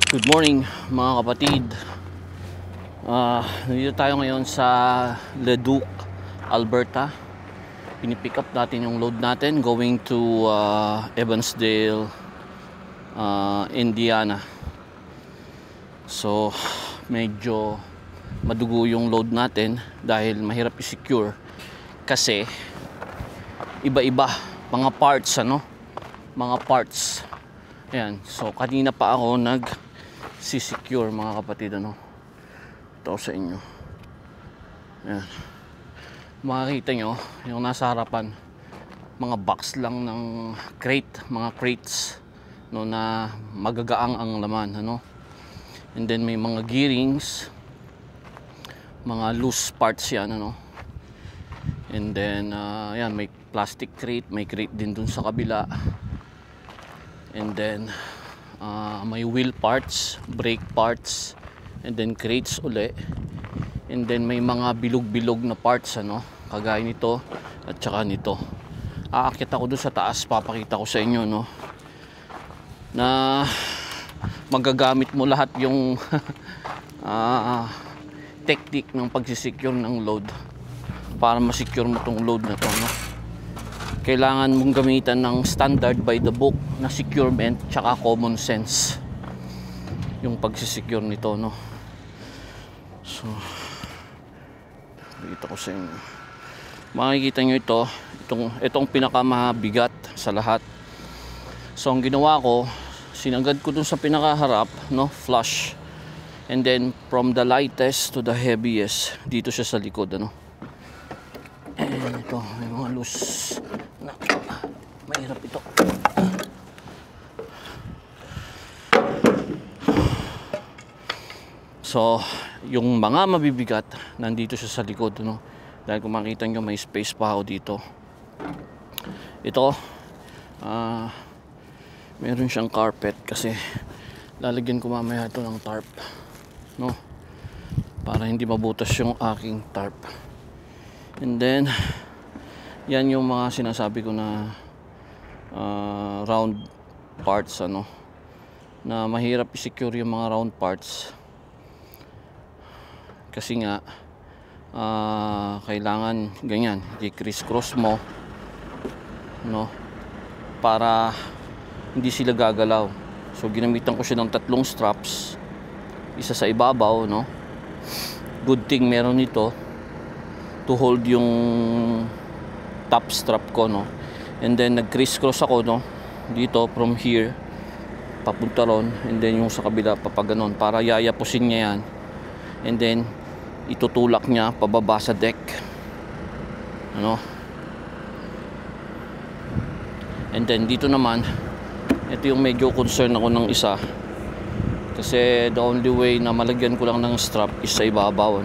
Good morning mga kapatid. Nandito tayo ngayon sa Leduc, Alberta. Pinipick up natin yung load natin going to Evansdale, Indiana. So medyo madugo yung load natin dahil mahirap i-secure kasi iba-iba mga parts, mga parts. Ayan, so kanina pa ako si-secure mga kapatid, ito sa inyo. Ayan, makikita nyo yung nasa harapan, mga box lang ng crate, mga crates na magagaang ang laman, and then may mga gearings, mga loose parts yan, and then yan, may plastic crate, may crate din dun sa kabila, and then may wheel parts, brake parts, and then crates uli, and then may mga bilog-bilog na parts, kagaya nito at saka nito. Aakyat ako doon sa taas, papakita ko sa inyo, na magagamit mo lahat yung technique ng pagsisecure ng load para masecure mo tong load na to, Kailangan mong gamitan ng standard by the book na securement tsaka common sense yung pagsisecure nito, So dito ko sa inyo, makikita nyo itong pinakamabigat sa lahat. So ang ginawa ko, sinagad ko dun sa pinakaharap, flush, and then from the lightest to the heaviest dito siya sa likod, and ito may mga loose na mahirap ito. So yung mga mabibigat nandito siya sa likod, dahil kung makita nyo may space pa ako dito. Ito meron siyang carpet kasi lalagyan ko mamaya ito ng tarp, para hindi mabutas yung aking tarp. And then yan yung mga sinasabi ko na round parts, na mahirap i-secure yung mga round parts kasi nga kailangan ganyan, i-criss-cross mo, para hindi sila gagalaw. So ginamitan ko siya ng 3 straps, isa sa ibabaw, Good thing meron nito to hold yung top strap ko, and then nag-criss-cross ako, dito from here papunta ron, and then yung sa kabila papaganon para yayapusin niya yan, and then itutulak niya pababa sa deck, and then dito naman, ito yung medyo concern ako ng isa kasi the only way na malagyan ko lang ng strap is sa ibabaw,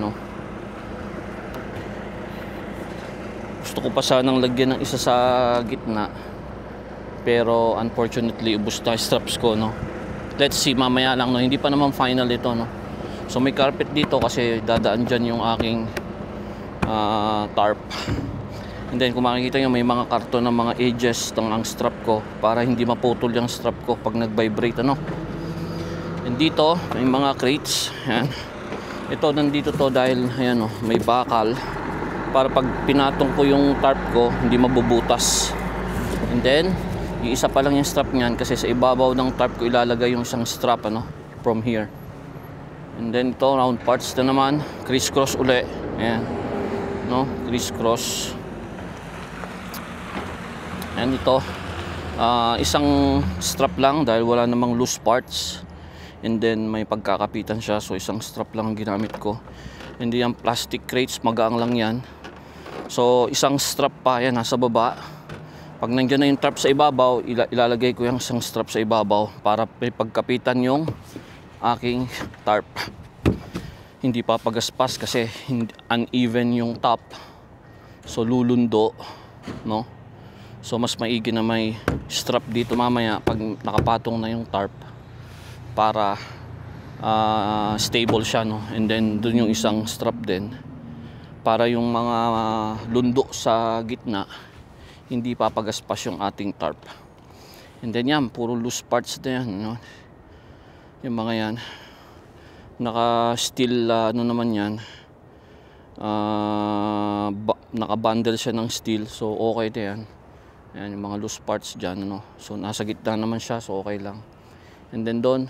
Gusto ko pa sanang lagyan ng isa sa gitna, pero unfortunately ubos na straps ko, Let's see mamaya lang, hindi pa naman final ito, So may carpet dito kasi dadaan dyan yung aking tarp. And then kung makikita nyo, may mga karton ng mga edges ng ang strap ko para hindi maputol yung strap ko pag nag-vibrate, And dito may mga crates, yan. Ito nandito to dahil ayan, may bakal para pag pinatong ko yung tarp ko hindi mabubutas. And then yung isa pa lang yung strap niyan kasi sa ibabaw ng tarp ko ilalagay yung isang strap, from here. And then ito round parts na naman, criss-cross uli, ayan, criss-cross. And ito isang strap lang dahil wala namang loose parts, and then may pagkakapitan siya, so isang strap lang ang ginamit ko. Hindi yan plastic crates, magaang lang yan. So isang strap pa yan nasa baba. Pag nandiyan na yung tarp sa ibabaw, ilalagay ko yung isang strap sa ibabaw para may pagkapitan yung aking tarp. Hindi papagaspas kasi uneven yung top, so lulundo, So mas maigi na may strap dito mamaya pag nakapatong na yung tarp para stable siya, And then dun yung isang strap din para yung mga lundo sa gitna hindi papagaspas yung ating tarp. And then yan, puro loose parts na yan, Yung mga yan naka steel ano naman yan, naka-bundle siya ng steel, so okay na yan. Ayan yung mga loose parts dyan, ano. So nasa gitna naman siya, so okay lang. And then doon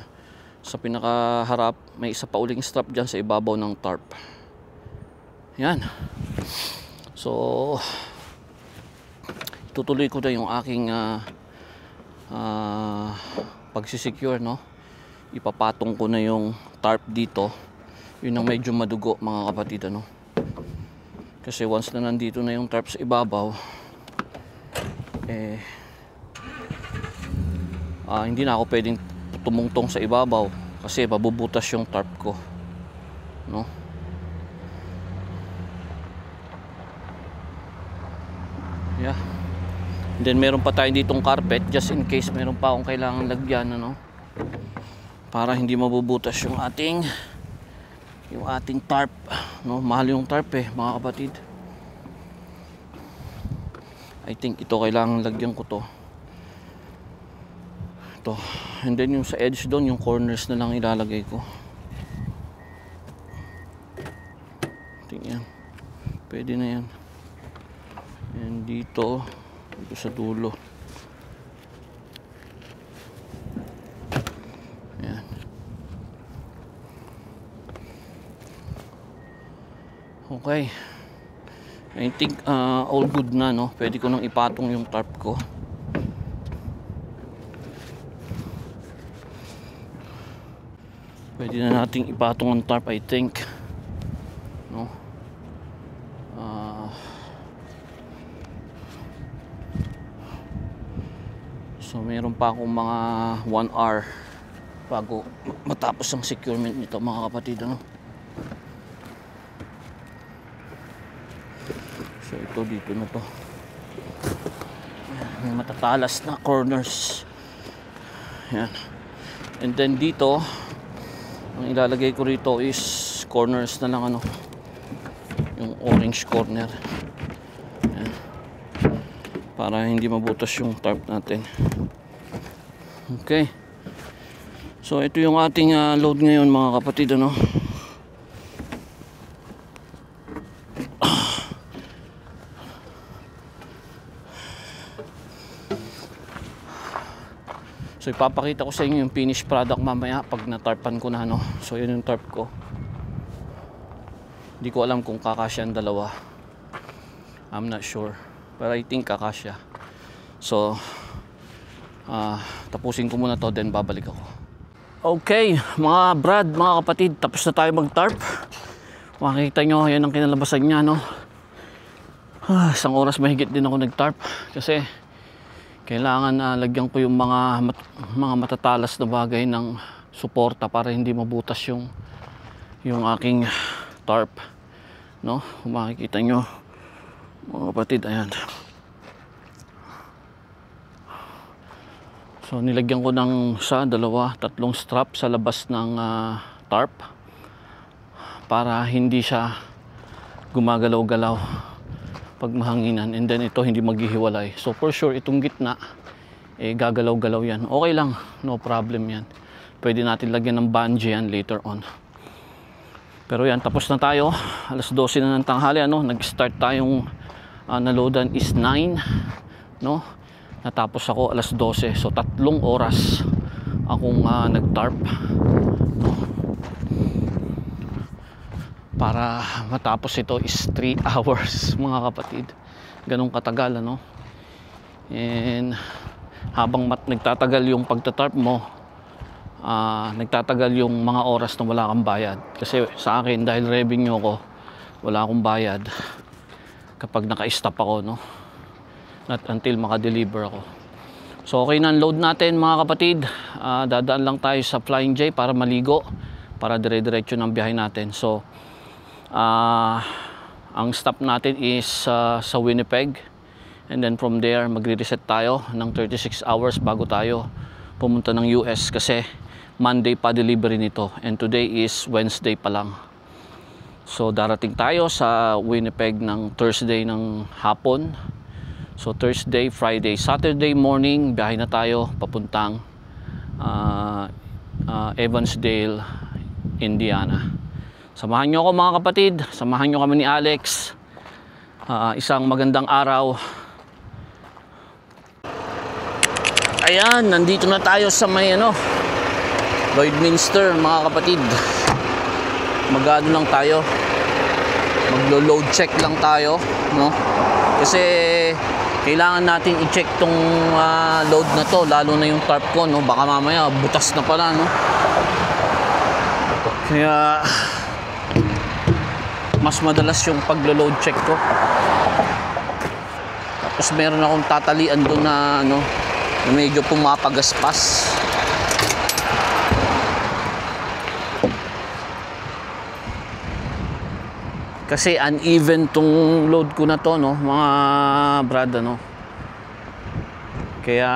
sa pinakaharap may isa pa uling strap dyan sa ibabaw ng tarp. Yan. So tutuloy ko na yung aking pagsisecure, no. Ipapatong ko na yung tarp dito. Yun ang medyo madugo, mga kapatid, ano. Kasi once na nandito na yung tarp sa ibabaw, hindi na ako pwedeng tumungtong sa ibabaw kasi mabubutas yung tarp ko, no. Yeah. And then meron pa tayo ditong carpet just in case meron pa akong kailangan lagyan, ano, para hindi mabubutas yung ating tarp, no. Mahal yung tarp mga kapatid. I think ito kailangan lagyan ko to. Ito. And then yung sa edge doon, yung corners na lang ilalagay ko. Tingnan. Pwede na yan. And dito sa dulo. Ayan. Okay. I think all good na, no. Pwede ko nang ipatong yung tarp ko. Pwede na nating ipatong ang tarp, I think, no. So meron pa akong mga 1 hour bago matapos ang securement nito, mga kapatid, ano. So ito dito na to. May matatalas na corners. Yan. And then dito ang ilalagay ko rito is corners na lang, ano, yung orange corner. Yan. Para hindi mabutas yung tarp natin. Okay. So ito yung ating load ngayon, mga kapatid, ano. So ipapakita ko sa inyo yung finished product mamaya pag natarpan ko na, no. So yun yung tarp ko. Hindi ko alam kung kakasya ang dalawa. I'm not sure. But I think kakasya. So tapusin ko muna to, then babalik ako. Okay, mga brad, mga kapatid, tapos na tayo mag-tarp. Makikita nyo, yan ang kinalabasan niya, no. Isang oras mahigit din ako nag-tarp kasi kailangan lagyan ko yung mga matatalas na bagay ng suporta para hindi mabutas yung aking tarp, no. Kung makikita nyo, mga kapatid, ayan. So nilagyan ko ng dalawa, tatlong strap sa labas ng tarp para hindi siya gumagalaw-galaw pag mahanginan, and then ito hindi maghihiwalay. So for sure itong gitna gagalaw-galaw yan. Okay lang, no problem yan. Pwede natin lagyan ng bungee yan later on. Pero yan, tapos na tayo. Alas 12 na ng tanghali, ano. Nag-start tayong naloadan is 9, no. Natapos ako alas 12. So 3 oras akong nag-tarp, no. Para matapos ito is 3 hours, mga kapatid. Ganong katagal, ano. And habang nagtatagal yung pagtatarp mo, nagtatagal yung mga oras na wala kang bayad. Kasi sa akin, dahil revenue ko, wala akong bayad kapag naka-stop ako, no. Not until maka-deliver ako. So okay na ang load natin, mga kapatid. Dadaan lang tayo sa Flying J para maligo, para dire-diretso ng biyahe natin. So ang stop natin is sa Winnipeg, and then from there magre-reset tayo ng 36 hours bago tayo pumunta ng US kasi Monday pa delivery nito, and today is Wednesday pa lang. So darating tayo sa Winnipeg ng Thursday ng hapon. So Thursday, Friday, Saturday morning biyahe na tayo papuntang Evansdale, Indiana. Samahan nyo ako mga kapatid, samahan nyo kami ni Alex. Isang magandang araw. Ayan, nandito na tayo sa may Lloydminster mga kapatid. Mag-ano lang tayo, maglo-load check lang tayo, no? Kasi kailangan natin i-check tong load na to, lalo na yung tarp ko, no? Baka mamaya butas na pala, no? Kaya mas madalas yung paglo-load check ko. Tapos meron akong tatalian doon na na medyo pumapagaspas. Kasi uneven tong load ko na to, no, mga brad, no. Kaya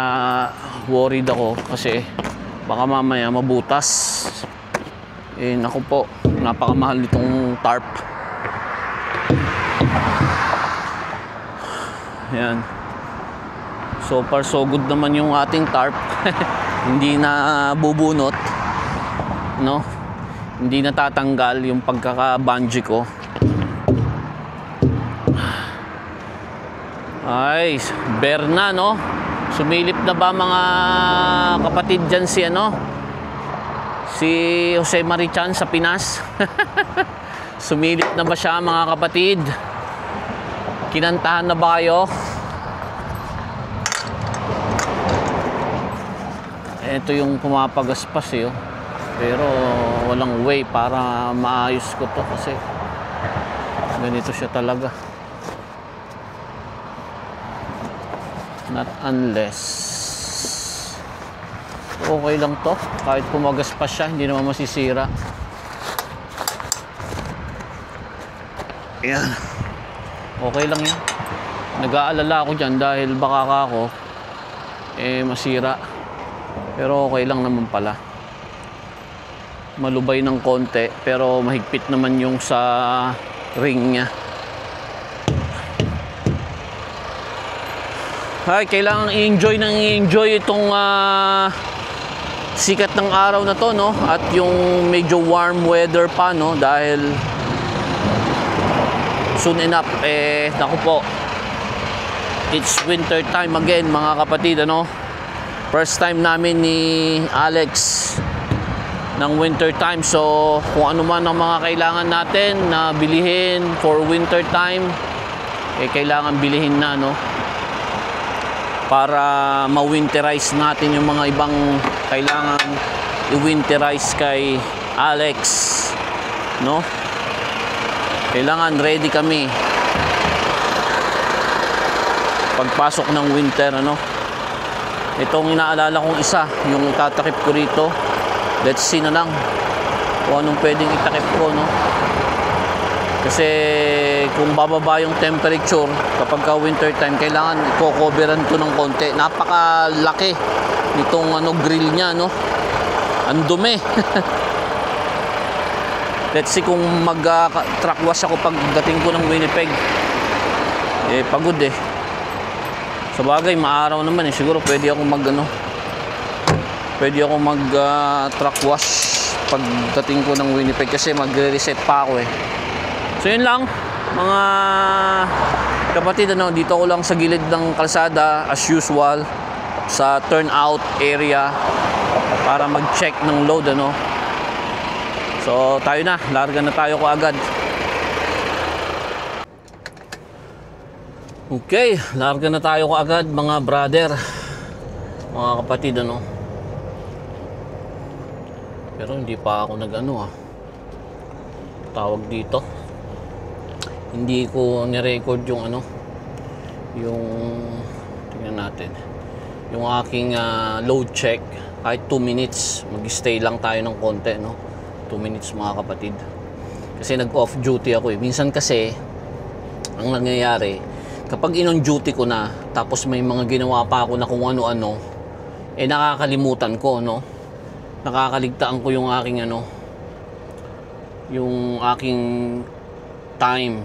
worried ako kasi baka mamaya mabutas. Naku po, napakamahal nitong tarp. Ayan. So far so good naman yung ating tarp. Hindi na bubunot, no? Hindi na tatanggal yung pagkaka-bungee ko. Ay, Berna, no? Sumilip na ba mga kapatid dyan si Jose Marichan sa Pinas? Sumilip na ba siya mga kapatid? Kinantahan na ba kayo? Ito yung pumapagaspas oh. Pero walang way para maayos ko to kasi ganito siya talaga. Not unless okay lang to, kahit pumagaspas siya hindi naman masisira. Ayan, okay lang yan. Nag-aalala ako dyan dahil baka ako masira, pero okay lang naman pala. Malubay ng konti pero mahigpit naman yung sa ring niya. Ay, kailangan i-enjoy itong sikat ng araw na to, no? At yung medyo warm weather pa, no? Dahil soon enough, naku po, it's winter time again mga kapatid, ano? First time namin ni Alex ng winter time. So kung ano man ang mga kailangan natin na bilihin for winter time, kailangan bilihin na, no? Para ma-winterize natin yung mga ibang kailangan i-winterize kay Alex, no? Kailangan ready kami pagpasok ng winter, ano? Itong inaalala kong isa, yung tatakip ko rito. Let's see na lang kung anong pwedeng itakip ko, no? Kasi kung bababa yung temperature kapag ka winter time, kailangan i-coveran to ng konti. Napakalaki nitong grill niya, no? Ang dumi. Let's see kung mag-truck wash ako pagdating ko ng Winnipeg. Pagod sa bagay, maaraw naman siguro pwede ako mag-truck wash pagdating ko ng Winnipeg kasi magre-reset pa ako So yun lang mga kapatid, dito ko lang sa gilid ng kalsada as usual sa turnout area para mag-check ng load, So tayo na, larga na tayo kaagad. Okay, larga na tayo kaagad mga brother, mga kapatid, Pero hindi pa ako tawag dito. Hindi ko ni-record yung yung tingnan natin. Yung aking load check. Kahit 2 minutes, mag-stay lang tayo ng konti, 2 minutes mga kapatid. Kasi nag-off duty ako Minsan kasi ang nangyayari, kapag in-on duty ko na, tapos may mga ginawa pa ako na kung ano-ano, nakakalimutan ko, nakakaligtaan ko yung aking yung aking time.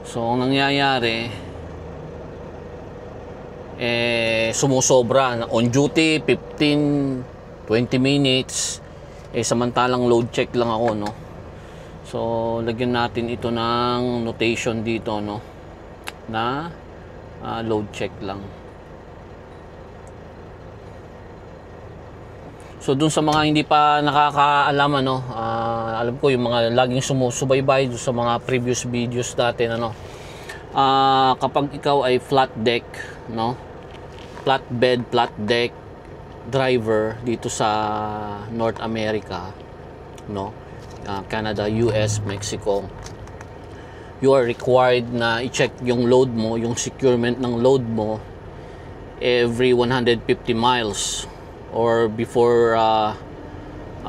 So ang nangyayari sumusobra. On duty 15 20 minutes. Samantalang load check lang ako, no. So lagyan natin ito ng notation dito, no, na load check lang. So dun sa mga hindi pa nakakaalam, ano, alam ko yung mga laging sumusubaybay dun sa mga previous videos natin, ano, kapag ikaw ay flat deck, no, flat bed, flat deck driver dito sa North America, no, Canada, US, Mexico, you are required na i-check yung load mo, yung securement ng load mo every 150 miles or before 3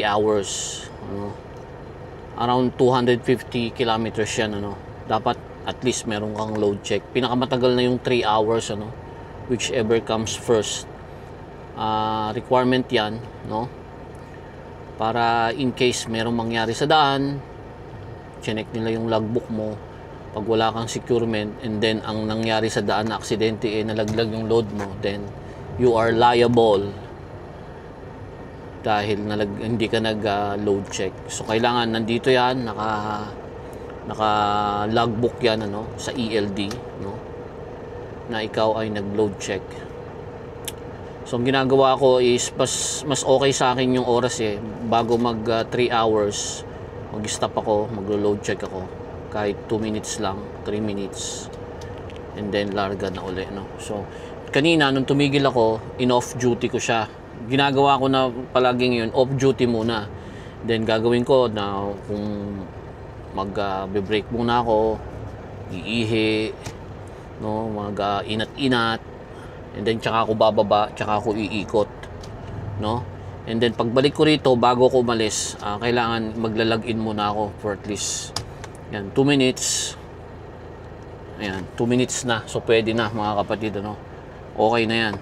hours, ano, around 250 kilometers yan, ano, dapat at least meron kang load check. Pinakamatagal na yung 3 hours, ano, whichever comes first. Requirement yan, no, para in case merong mangyari sa daan, check nila yung logbook mo. Pag wala kang securement and then ang nangyari sa daan na aksidente, nalaglag yung load mo, then you are liable dahil hindi ka nag load check. So kailangan nandito yan, naka logbook yan, ano, sa ELD, no, na ikaw ay nag load check. So ang ginagawa ko is mas okay sa akin yung oras, bago mag 3 hours mag-stop ako, maglo-load check ako kahit 2 minutes lang, 3 minutes, and then larga na uli, no. So kanina nung tumigil ako, in off duty ko siya. Ginagawa ko na palaging yun, off duty muna, then gagawin ko na kung mag-break muna ako, iihi, no, inat-inat, and then tsaka ako bababa, tsaka ako iikot, no. And then pagbalik ko rito, bago ko umalis, kailangan maglalagin muna ako for at least yan 2 minutes. Ayan, 2 minutes na. So pwede na, mga kapatid, ano, okay na yan.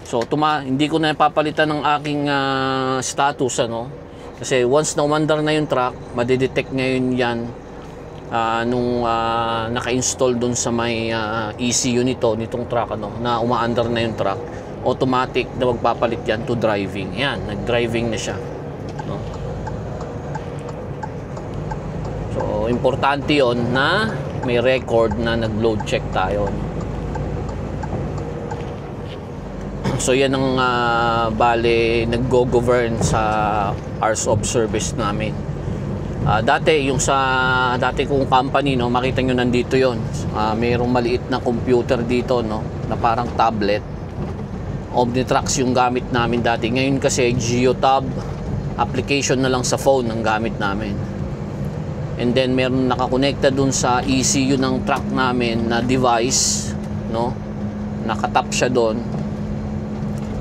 So hindi ko na papalitan ng aking status, ano, kasi once na umandar na yung truck, madidetect ngayon yan nung naka-install dun sa may ECU nitong truck, ano, na umaandar na yung truck, automatic na magpapalit yan to driving. Yan, nag-driving na siya, no? So importante yon na may record na nag-load check tayo, no? So yan ang bale nag-go-govern sa hours of service namin. Dati yung sa dati kong company, no, makita nyo nandito yon. Mayroong maliit na computer dito, no, na parang tablet. Omnitrax yung gamit namin dati. Ngayon kasi Geotab application na lang sa phone ang gamit namin. And then meron nakakonekta dun sa ECU ng truck namin na device, no, nakatap siya doon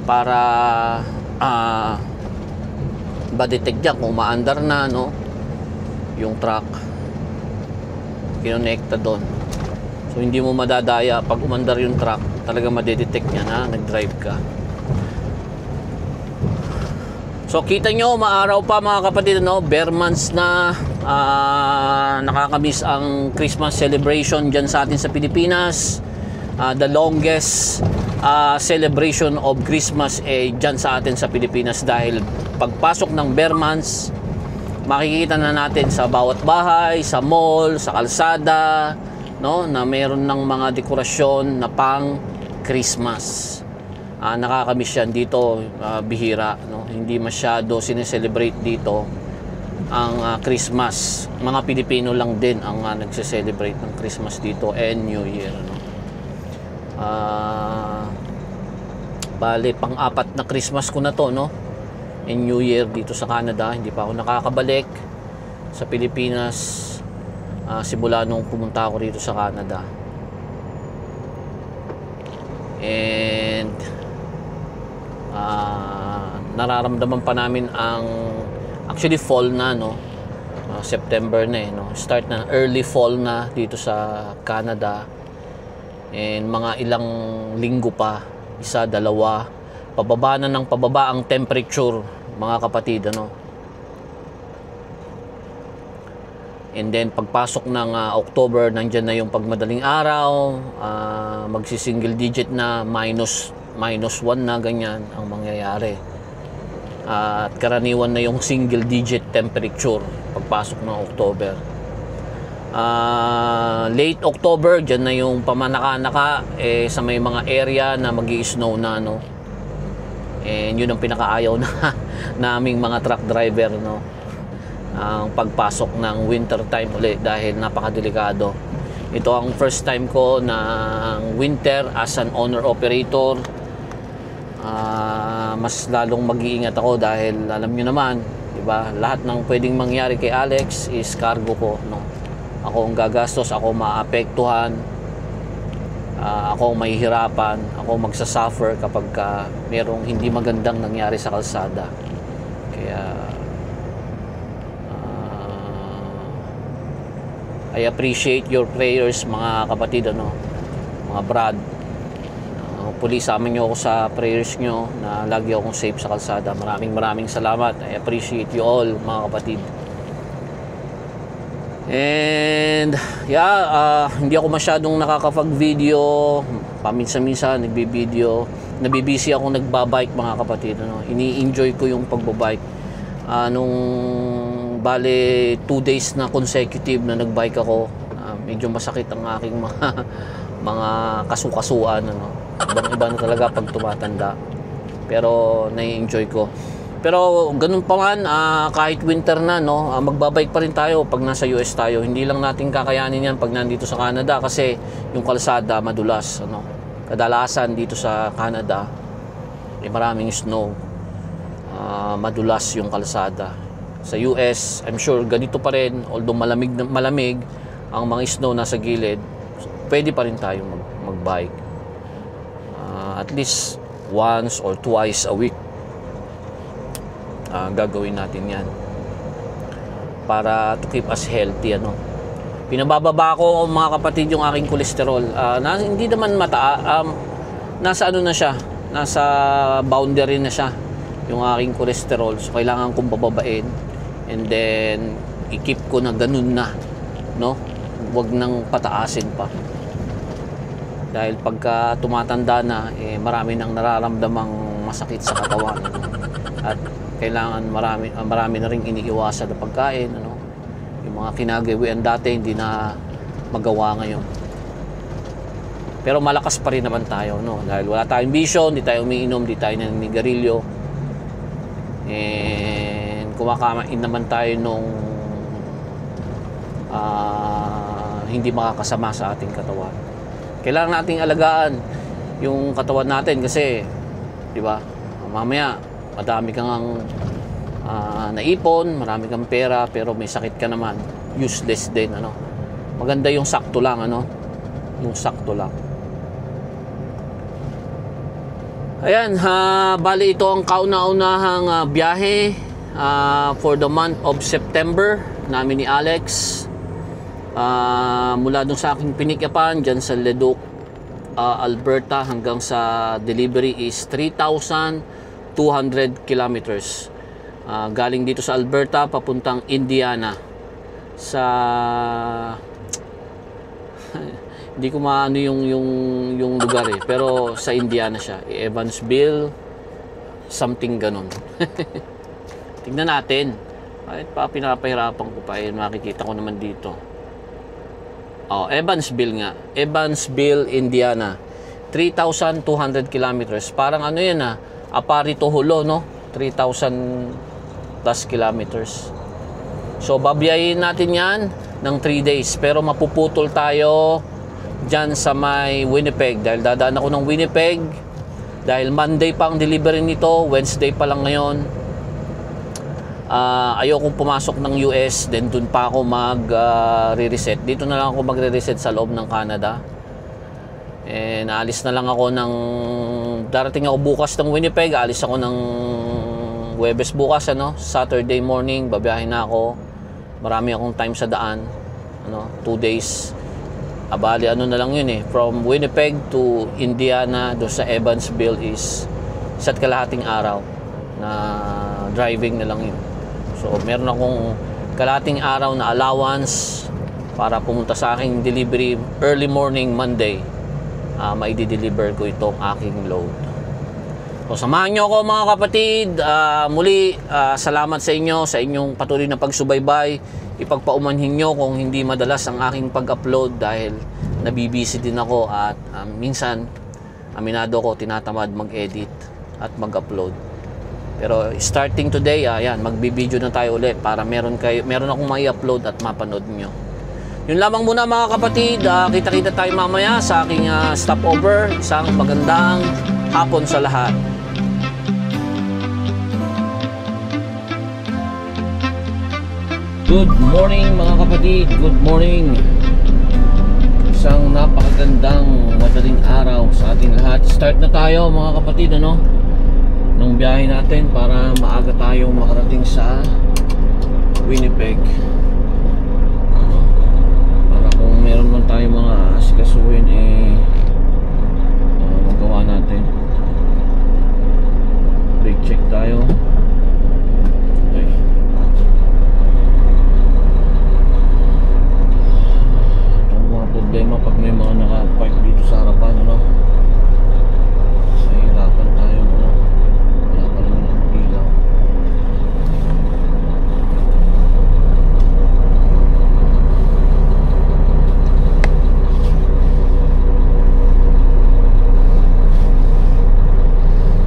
para ba-detect niya kung umaandar na, no, yung truck, kinonekta doon. So hindi mo madadaya pag umandar yung truck, talaga madedetect niya na nag-drive ka. So kita nyo, maaraw pa, mga kapatid, no, bare months na, nakakamiss ang Christmas celebration dyan sa atin sa Pilipinas. The longest celebration of Christmas dyan sa atin sa Pilipinas, dahil pagpasok ng bare months, makikita na natin sa bawat bahay, sa mall, sa kalsada, no, na mayroon ng mga dekorasyon na pang Christmas. Nakakamiss yan dito, bihira, no, hindi masyado sineselebrate dito ang Christmas. Mga Pilipino lang din ang nagse-celebrate ng Christmas dito and New Year, no. Bale pang-apat na Christmas ko na to, no, and New Year dito sa Canada. Hindi pa ako nakakabalik sa Pilipinas simula nung pumunta ako rito sa Canada. And nararamdaman pa namin ang actually fall na, no, September na, no, start na, early fall na dito sa Canada. And mga ilang linggo pa, 1, 2, pababa na ng pababa ang temperature, mga kapatid, ano. And then pagpasok ng October, nandyan na yung pagmadaling araw, magsi-single digit na, -1 na ganyan ang mangyayari. At karaniwan na yung single digit temperature pagpasok ng October. Late October, dyan na yung pamanaka-naka sa may mga area na magi-snow na, no. And yun ang pinakaayaw na naming mga truck driver, no, ang pagpasok ng winter time ulit dahil napakadelikado. Ito ang first time ko ng winter as an owner operator. Mas lalong mag-iingat ako dahil alam nyo naman, diba, lahat ng pwedeng mangyari kay Alex is cargo ko, no. Ako ang gagastos, ako maapektuhan, ako ang mahihirapan, ako magsasuffer kapag merong hindi magandang nangyari sa kalsada. Kaya I appreciate your prayers, mga kapatid, ano, mga brad. Hopefully sama nyo ako sa prayers nyo na lagi akong safe sa kalsada. Maraming salamat. I appreciate you all, mga kapatid. And yeah, hindi ako masyadong nakakapag-video. Paminsan-minsan nagbibideo. Nabibisi ako nagbabike, mga kapatid, ano. Ini-enjoy ko yung pagbabike. Nung bale 2 days na consecutive na nagbike ako, medyo masakit ang aking mga kasukasuan, ano. Ibang-iba na talaga pag tumatanda. Pero nai-enjoy ko. Pero ganun pa man, kahit winter na, no, magbabike pa rin tayo pag nasa US tayo. Hindi lang natin kakayanin yan pag nandito sa Canada kasi yung kalsada madulas, ano. Kadalasan dito sa Canada maraming snow, madulas yung kalsada. Sa US, I'm sure ganito pa rin, although malamig ang mga snow nasa gilid, pwede pa rin tayo magbike. At least once or twice a week. Gagawin natin yan para to keep us healthy, ano. Pinabababa ko, mga kapatid, yung aking cholesterol. Hindi naman nasa ano na siya, nasa boundary na siya yung aking cholesterol. So kailangan kong bababain and then i-keep ko na ganun na, no, wag nang pataasin pa dahil pagka tumatanda na, marami nang nararamdamang masakit sa katawan, ano? At kailangan marami na ring iniiwasan na pagkain, ano. Yung mga kinagawian dati hindi na magawa ngayon. Pero malakas pa rin naman tayo, no, dahil wala tayong bisyo, hindi tayo umiinom, hindi tayo naninigarilyo, and kumakain naman tayo nung hindi makakasama sa ating katawan. Kailangan nating alagaan yung katawan natin kasi, di ba, mamaya madami kang naipon, marami kang pera, pero may sakit ka naman, useless din, ano. Maganda yung sakto lang, ano, yung sakto lang. Ayan, bali ito ang kauna-unahang biyahe for the month of September namin ni Alex. Mula dun sa aking pinikapan dyan sa Leduc, Alberta, hanggang sa delivery is 3,200 kilometers. Galing dito sa Alberta papuntang Indiana sa hindi ko maano yung lugar pero sa Indiana siya, Evansville something ganun. Tingnan natin, kahit pa pinapahirapan ko pa, makikita ko naman dito. Evansville nga, Evansville, Indiana, 3,200 kilometers. Parang ano yan, Apari to Hulo, no? 3,000 plus kilometers. So babiyahin natin yan ng 3 days, pero mapuputol tayo dyan sa may Winnipeg dahil dadaan ako ng Winnipeg dahil Monday pa ang delivery nito, Wednesday pa lang ngayon. Ayokong pumasok ng US, then dun pa ako re-reset. Dito na lang ako magre-reset sa loob ng Canada. And alis na lang ako darating ako bukas ng Winnipeg, alis ako ng Huwebes bukas, ano, Saturday morning, babiyahin na ako. Marami akong time sa daan, ano, 2 days. Bali, ano na lang yun from Winnipeg to Indiana, do sa Evansville is isa't kalahating araw na driving na lang yun. So meron akong kalahating araw na allowance para pumunta sa aking delivery early morning Monday. Maidi-deliver ko itong aking load. So, samahan nyo ako mga kapatid. Muli, salamat sa inyo sa inyong patuloy na pagsubaybay. Ipagpaumanhin nyo kung hindi madalas ang aking pag-upload dahil nabibisi din ako at minsan, aminado ko, tinatamad mag-edit at mag-upload. Pero starting today, ayan, magbibideo na tayo ulit para meron akong mai-upload at mapanood nyo. Yun lamang muna mga kapatid. Kita-kita tayo mamaya sa aking stopover. Isang magandang hapon sa lahat. Good morning mga kapatid, good morning. Isang napakagandang madaling araw sa ating lahat. Start na tayo mga kapatid, ano, ng biyahe natin para maaga tayong makarating sa Winnipeg. Para kung meron man tayong mga asikasuhin, magawa natin. Brake check tayo. Problema pag may mga naka-park dito sa harapan, ano, hirapan tayo, ano, wala pa rin ang ilaw.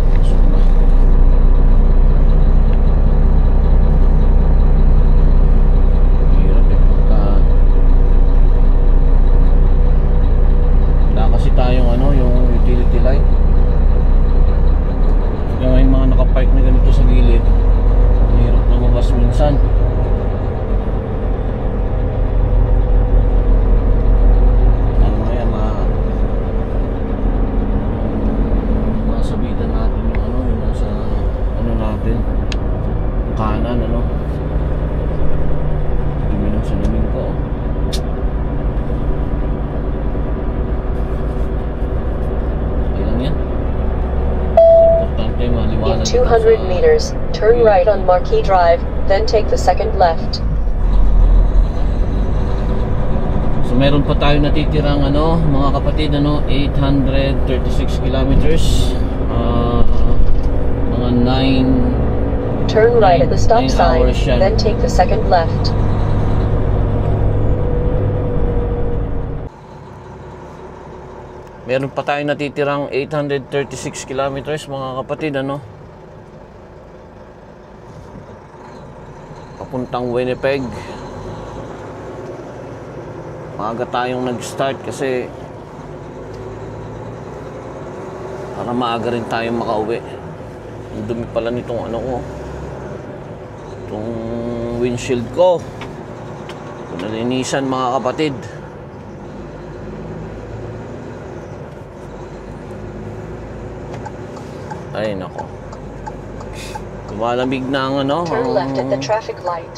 Pasok na. Hirap kasi tayong ano, yung utility light. Yung may mga nakapark na ganito sa gilid, hirap lumabas minsan. Ano na yan, masabitan natin yung ano, yung nasa ano natin, kanan, ano. Dumi ng salamin ko. In 200 meters, turn right on Marquis Drive, then take the second left. So meron pa tayo natitirang ano, mga kapatid, ano, 836 kilometers. Mga 9. Turn right at the stop sign, then take the second left. Meron pa tayong natitirang 836 kilometers mga kapatid, ano, papuntang Winnipeg. Maaga tayong nag-start kasi para maaga rin tayong makauwi. Ang dumi pala nitong ano ko, itong windshield ko. Nalinisan mga kapatid. Ay nako, lumalamig na ang ano, turn left at the traffic light.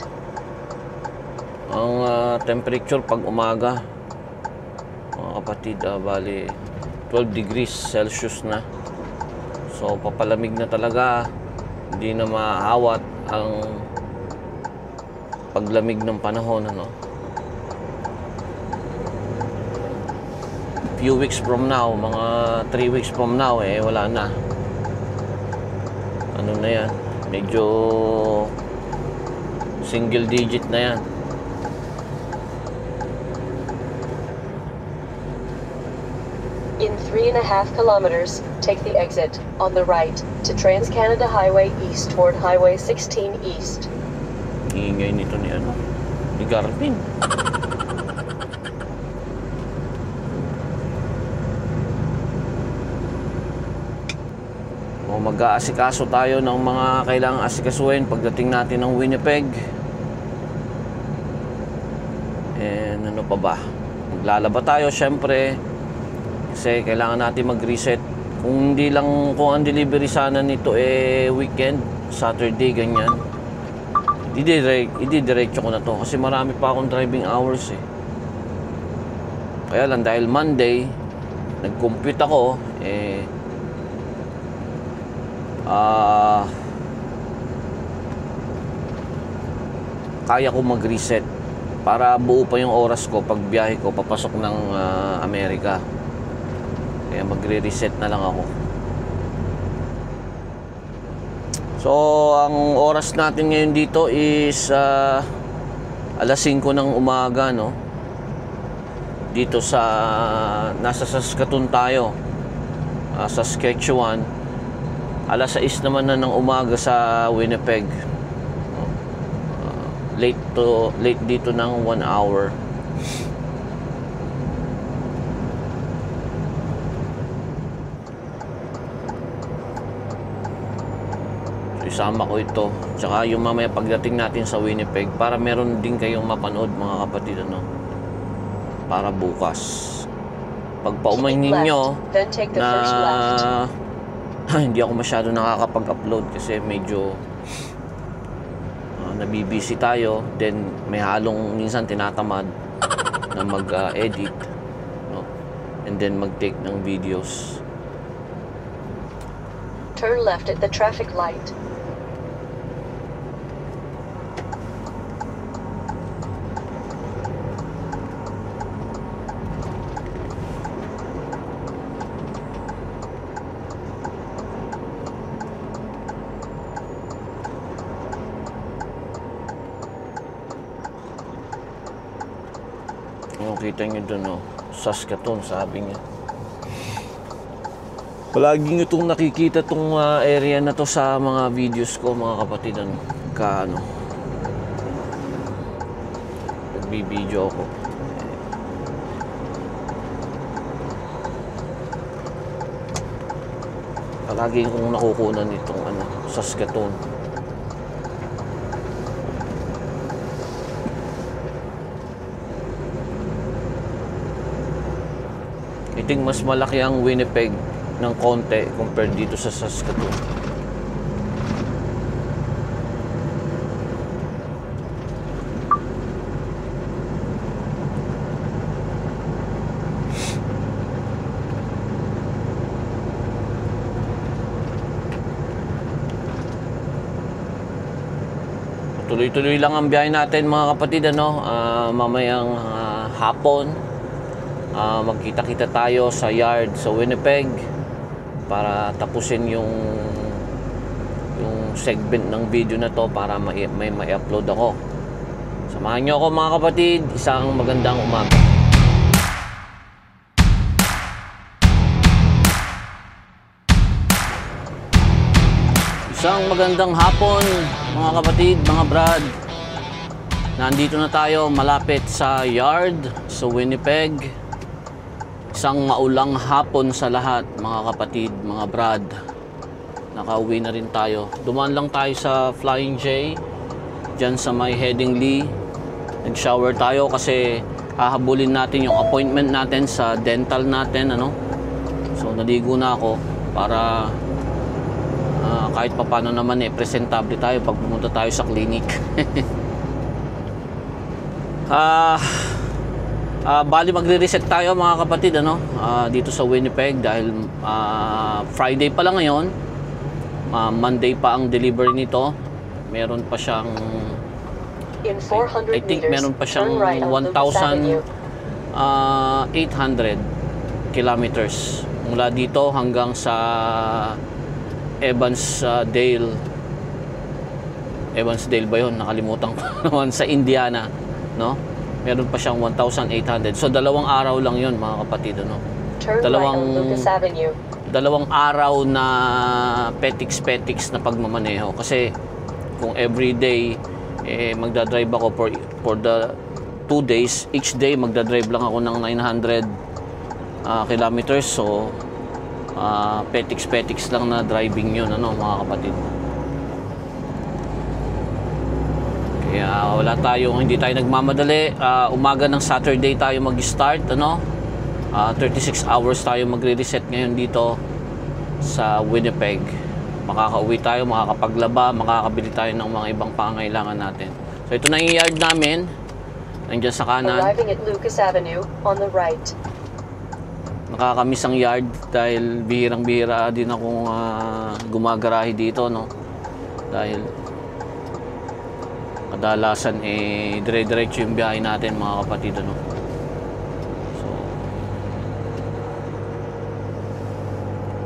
Ang temperature pag umaga mga kapatid, bali 12 degrees Celsius na. So papalamig na talaga, hindi na maawat ang paglamig ng panahon, ano. Few weeks from now, mga 3 weeks from now, wala na. Ano na yan, medyo single digit na yan. In 3.5 kilometers, take the exit on the right to Trans-Canada Highway East toward Highway 16 East. Ingay nito ni ano, ni Garvin. Mag-aasikaso tayo ng mga kailangang asikasuhin pagdating natin ng Winnipeg. And ano pa ba? Maglalaba tayo syempre kasi kailangan natin mag-reset. Kung hindi lang, kung ang delivery sana nito weekend, Saturday, ganyan, ididiretso ko na to kasi marami pa akong driving hours Kaya lang dahil Monday nag-compute ako, kaya ko mag-reset para buo pa yung oras ko pag biyahe ko papasok ng Amerika. Kaya magre-reset na lang ako. So, ang oras natin ngayon dito is alas 5 ng umaga, no? Dito sa nasa Saskatoon tayo, Saskatchewan. Alas 6 naman na ng umaga sa Winnipeg. Late dito ng 1 hour. Isama ko ito, tsaka yung mamaya pagdating natin sa Winnipeg, para meron din kayong mapanood, mga kapatid, ano, para bukas pag paumain ninyo na hindi ako masyado nakakapag-upload kasi medyo nabibisi tayo, then may halong minsan tinatamad na mag-edit, no? And then mag-take ng videos. Turn left at the traffic light. Kita nyo dun, no? Saskatoon, sabi niya. Palagi nyo itong nakikita itong area na to sa mga videos ko, mga kapatid, ano, nagbibideo ako. Palagi kong nakukunan itong Saskatoon. I think mas malaki ang Winnipeg ng konti compared dito sa Saskatoon. Tuloy-tuloy lang ang biyahe natin, mga kapatid, ano. Mamayang hapon magkita-kita tayo sa yard sa Winnipeg para tapusin yung segment ng video na to para may upload ako. Samahan nyo ako, mga kapatid. Isang magandang umaga. Isang magandang hapon, mga kapatid, mga brad. Nandito na tayo malapit sa yard sa Winnipeg. Isang maulang hapon sa lahat, mga kapatid, mga brad. Nakauwi na rin tayo. Dumaan lang tayo sa Flying J, dyan sa may Headingley. Nag-shower tayo kasi hahabulin natin yung appointment natin sa dental natin, ano. So naligo na ako para kahit papano naman presentable tayo pag pumunta tayo sa clinic. Bali magre-reset tayo, mga kapatid, ano, dito sa Winnipeg dahil Friday pa lang ngayon. Monday pa ang delivery nito. Meron pa siyang I think meron pa siyang 1,800 kilometers mula dito hanggang sa Evansdale ba yun? Nakalimutan ko naman, sa Indiana, no? Meron pa siyang 1,800. So dalawang araw lang yun, mga kapatid, ano? Dalawang araw na petiks na pagmamaneho. Kasi kung everyday magdadrive ako for the 2 days, each day magdadrive lang ako ng 900 kilometers. So petiks lang na driving yun, ano, mga kapatid. Kaya hindi tayo nagmamadali. Umaga ng Saturday tayo mag-start, ano. 36 hours tayo magre-reset ngayon dito sa Winnipeg. Makakauwi tayo, makakapaglaba, makakabili tayo ng mga ibang pangangailangan natin. So ito na yung yard namin. Nandiyan sa kanan. Arriving at Lucas Avenue on the right. Nakakamiss ang yard dahil bihirang-bihira din akong gumagarahe dito, no. Dahil kadalasan dire-diretso yung biyahe natin, mga kapatid, ano. So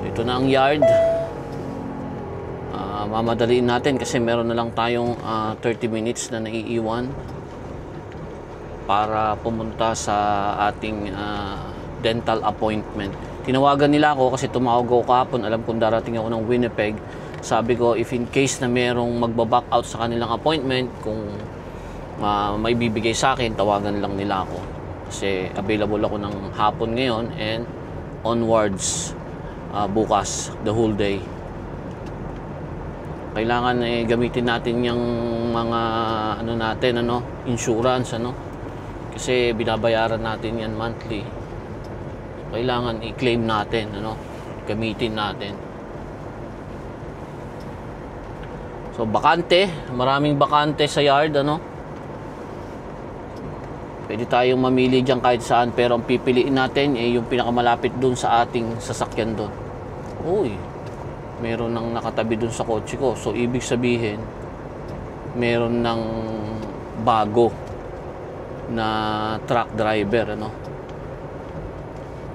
ito na ang yard. mamadaliin natin kasi meron na lang tayong 30 minutes na naiiwan para pumunta sa ating dental appointment. Tinawagan nila ako kasi tumawag ako kahapon, alam kong darating ako ng Winnipeg. Sabi ko if in case na merong magbaback out sa kanilang appointment, kung may bibigay sa akin, tawagan lang nila ako kasi available ako ng hapon ngayon and onwards bukas the whole day. Kailangan gamitin natin yung mga insurance kasi binabayaran natin yan monthly. Kailangan i-claim natin, gamitin natin. So bakante, maraming bakante sa yard, Pwede tayong mamili diyan kahit saan, pero ang pipiliin natin yung pinakamalapit dun sa ating sasakyan doon. Uy, meron nang nakatabi dun sa kotse ko. So ibig sabihin, meron ng bago na truck driver,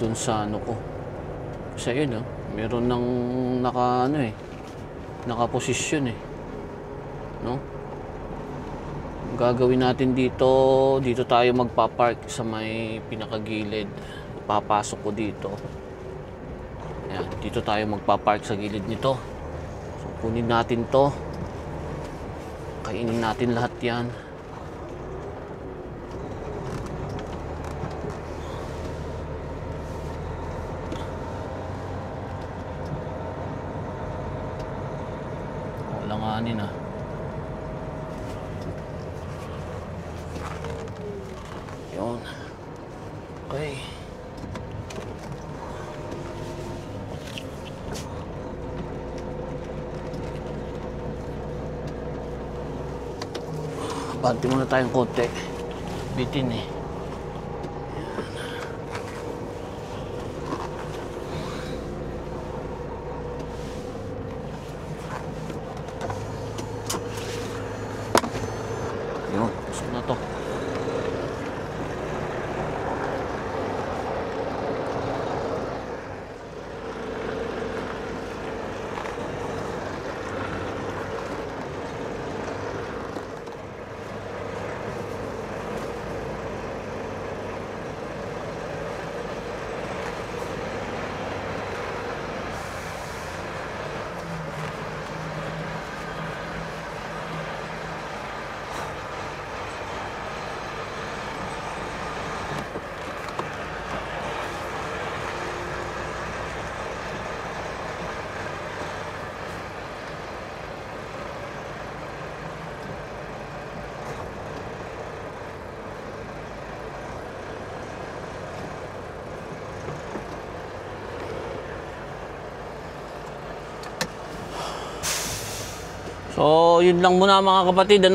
dun sa ko. Kasi yun, meron nang nakaposisyon gagawin natin dito tayo magpa-park sa may pinakagilid. Ipapasok ko dito. Ayan, dito tayo magpa-park sa gilid nito. So kunin natin to, kainin natin lahat yan. Langanin yun. Okay. Banti muna tayong konti. Bitin Yun, gusto na to. So, yun lang muna mga kapatid,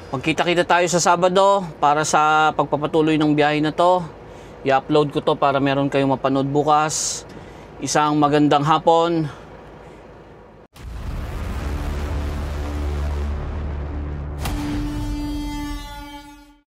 Magkita-kita tayo sa Sabado para sa pagpapatuloy ng biyahe na to. I-upload ko to para meron kayong mapanood bukas. Isang magandang hapon.